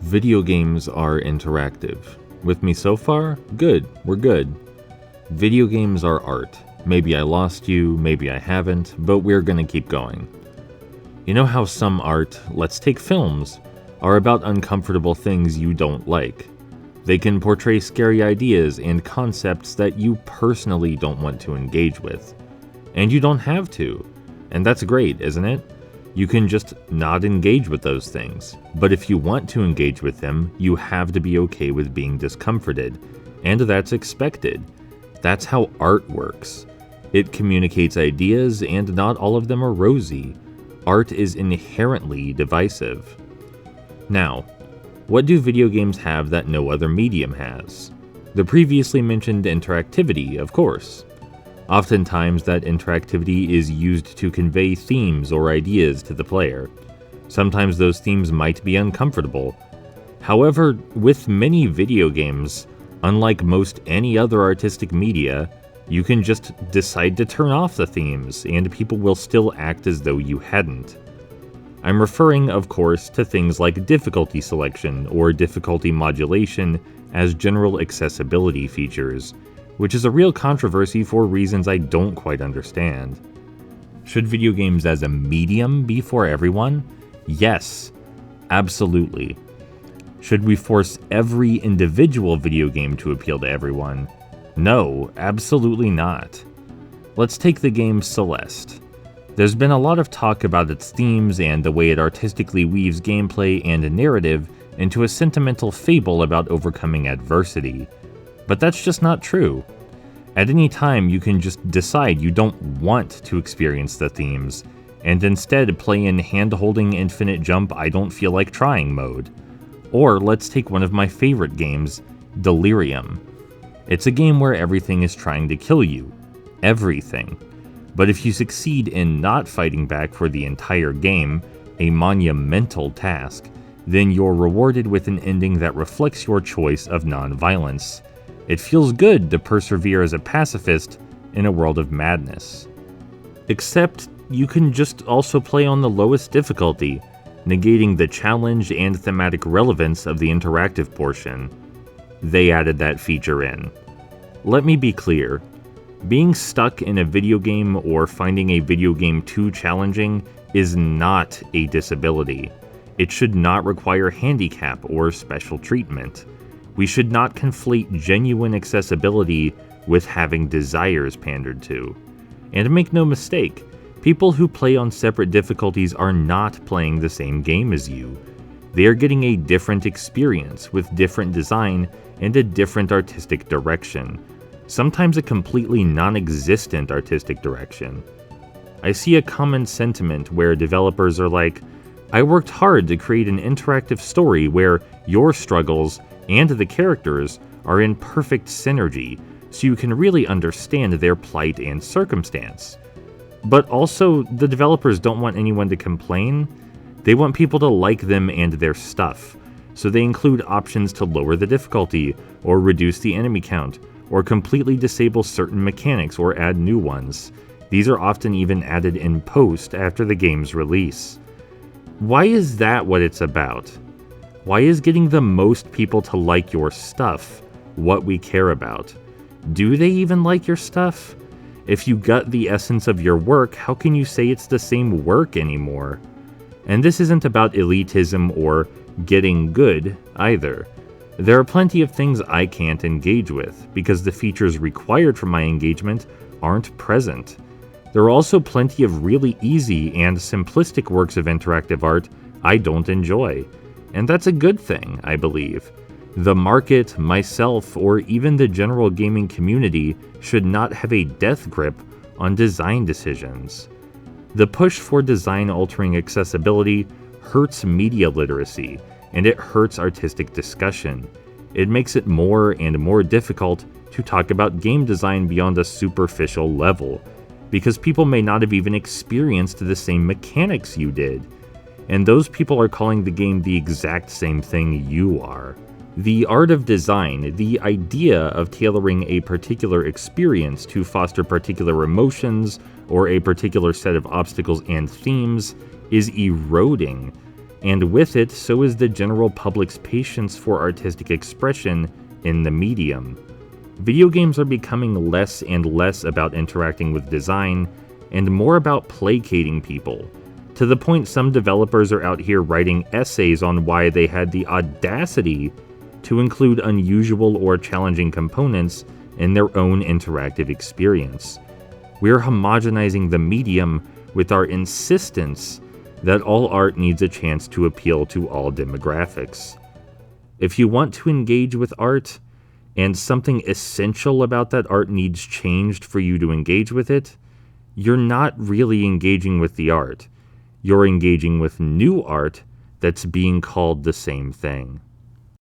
Video games are interactive. With me so far? Good, we're good. Video games are art. Maybe I lost you, maybe I haven't, but we're gonna keep going. You know how some art, let's take films, are about uncomfortable things you don't like. They can portray scary ideas and concepts that you personally don't want to engage with. And you don't have to. And that's great, isn't it? You can just not engage with those things. But if you want to engage with them, you have to be okay with being discomforted. And that's expected. That's how art works. It communicates ideas, and not all of them are rosy. Art is inherently divisive. Now, what do video games have that no other medium has? The previously mentioned interactivity, of course. Oftentimes, that interactivity is used to convey themes or ideas to the player. Sometimes those themes might be uncomfortable. However, with many video games, unlike most any other artistic media, you can just decide to turn off the themes, and people will still act as though you hadn't. I'm referring, of course, to things like difficulty selection or difficulty modulation as general accessibility features, which is a real controversy for reasons I don't quite understand. Should video games as a medium be for everyone? Yes, absolutely. Should we force every individual video game to appeal to everyone? No, absolutely not. Let's take the game Celeste. There's been a lot of talk about its themes and the way it artistically weaves gameplay and narrative into a sentimental fable about overcoming adversity. But that's just not true. At any time, you can just decide you don't want to experience the themes, and instead play in hand-holding infinite jump I don't feel like trying mode. Or let's take one of my favorite games, Delirium. It's a game where everything is trying to kill you. Everything. But if you succeed in not fighting back for the entire game, a monumental task, then you're rewarded with an ending that reflects your choice of non-violence. It feels good to persevere as a pacifist in a world of madness. Except, you can just also play on the lowest difficulty, negating the challenge and thematic relevance of the interactive portion. They added that feature in. Let me be clear. Being stuck in a video game or finding a video game too challenging is not a disability. It should not require handicap or special treatment. We should not conflate genuine accessibility with having desires pandered to. And make no mistake, people who play on separate difficulties are not playing the same game as you. They are getting a different experience with different design and a different artistic direction. Sometimes a completely non-existent artistic direction. I see a common sentiment where developers are like, I worked hard to create an interactive story where your struggles and the characters are in perfect synergy, so you can really understand their plight and circumstance. But also, the developers don't want anyone to complain. They want people to like them and their stuff, so they include options to lower the difficulty, or reduce the enemy count, or completely disable certain mechanics or add new ones. These are often even added in post after the game's release. Why is that what it's about? Why is getting the most people to like your stuff what we care about? Do they even like your stuff? If you gut the essence of your work, how can you say it's the same work anymore? And this isn't about elitism or getting good either. There are plenty of things I can't engage with because the features required for my engagement aren't present. There are also plenty of really easy and simplistic works of interactive art I don't enjoy. And that's a good thing, I believe. The market, myself, or even the general gaming community should not have a death grip on design decisions. The push for design-altering accessibility hurts media literacy, and it hurts artistic discussion. It makes it more and more difficult to talk about game design beyond a superficial level, because people may not have even experienced the same mechanics you did. And those people are calling the game the exact same thing you are. The art of design, the idea of tailoring a particular experience to foster particular emotions or a particular set of obstacles and themes, is eroding. And with it, so is the general public's patience for artistic expression in the medium. Video games are becoming less and less about interacting with design and more about placating people, to the point some developers are out here writing essays on why they had the audacity to include unusual or challenging components in their own interactive experience. We're homogenizing the medium with our insistence that all art needs a chance to appeal to all demographics. If you want to engage with art, and something essential about that art needs changed for you to engage with it, you're not really engaging with the art. You're engaging with new art that's being called the same thing.